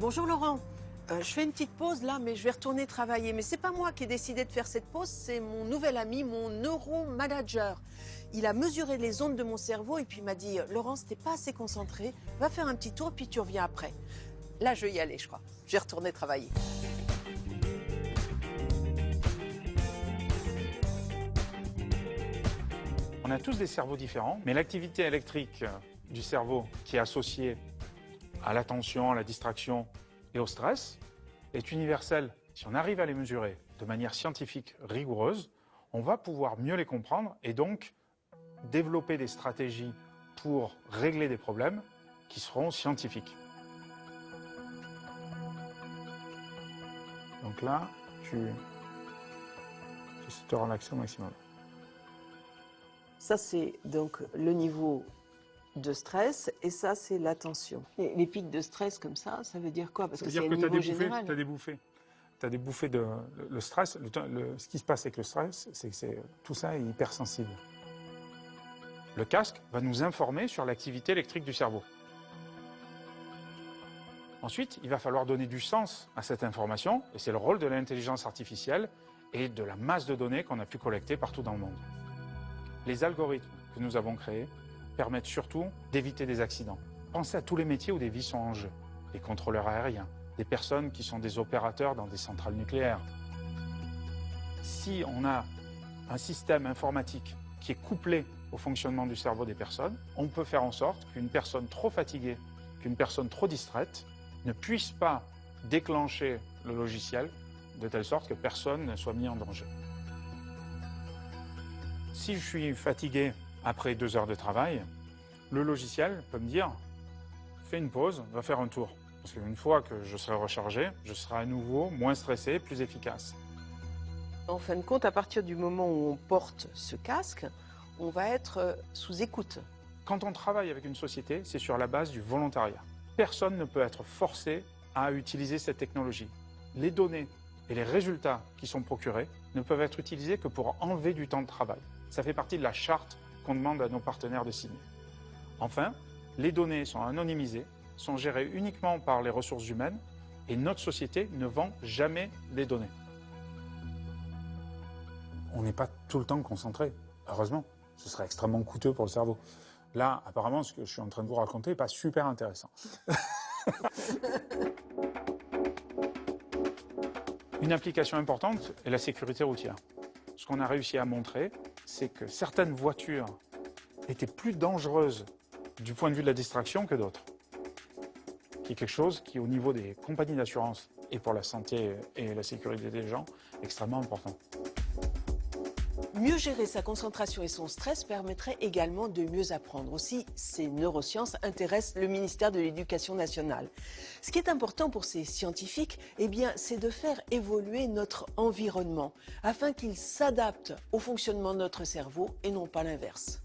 Bonjour Laurent, je fais une petite pause là, mais je vais retourner travailler. Mais c'est pas moi qui ai décidé de faire cette pause, c'est mon nouvel ami, mon neuromanager. Il a mesuré les ondes de mon cerveau et puis il m'a dit « Laurence, t'es pas assez concentré, va faire un petit tour puis tu reviens après ». Là, je vais y aller, je crois. Je vais retourner travailler. On a tous des cerveaux différents, mais l'activité électrique du cerveau qui est associée à l'attention, à la distraction et au stress est universelle. Si on arrive à les mesurer de manière scientifique rigoureuse, on va pouvoir mieux les comprendre et donc développer des stratégies pour régler des problèmes qui seront scientifiques. Donc là, tu essaies de te relaxer au maximum. Ça, c'est donc le niveau de stress et ça, c'est l'attention. Les pics de stress comme ça veut dire quoi? Parce que c'est un niveau général. Tu as des bouffées. Tu as des bouffées de le stress. Ce qui se passe avec le stress, c'est que tout ça est hypersensible. Le casque va nous informer sur l'activité électrique du cerveau. Ensuite, il va falloir donner du sens à cette information, et c'est le rôle de l'intelligence artificielle et de la masse de données qu'on a pu collecter partout dans le monde. Les algorithmes que nous avons créés permettent surtout d'éviter des accidents. Pensez à tous les métiers où des vies sont en jeu. Des contrôleurs aériens, des personnes qui sont des opérateurs dans des centrales nucléaires. Si on a un système informatique qui est couplé au fonctionnement du cerveau des personnes, on peut faire en sorte qu'une personne trop fatiguée, qu'une personne trop distraite ne puisse pas déclencher le logiciel de telle sorte que personne ne soit mis en danger. Si je suis fatigué après 2 heures de travail, le logiciel peut me dire « fais une pause, va faire un tour ». Parce qu'une fois que je serai rechargé, je serai à nouveau moins stressé, plus efficace. En fin de compte, à partir du moment où on porte ce casque, on va être sous écoute. Quand on travaille avec une société, c'est sur la base du volontariat. Personne ne peut être forcé à utiliser cette technologie. Les données et les résultats qui sont procurés ne peuvent être utilisés que pour enlever du temps de travail. Ça fait partie de la charte qu'on demande à nos partenaires de signer. Enfin, les données sont anonymisées, sont gérées uniquement par les ressources humaines et notre société ne vend jamais les données. On n'est pas tout le temps concentré, heureusement. Ce serait extrêmement coûteux pour le cerveau. Là, apparemment, ce que je suis en train de vous raconter n'est pas super intéressant. Une application importante est la sécurité routière. Ce qu'on a réussi à montrer, c'est que certaines voitures étaient plus dangereuses du point de vue de la distraction que d'autres. Qui est quelque chose qui, au niveau des compagnies d'assurance et pour la santé et la sécurité des gens, est extrêmement important. Mieux gérer sa concentration et son stress permettrait également de mieux apprendre. Aussi, ces neurosciences intéressent le ministère de l'Éducation nationale. Ce qui est important pour ces scientifiques, c'est de faire évoluer notre environnement afin qu'il s'adapte au fonctionnement de notre cerveau et non pas l'inverse.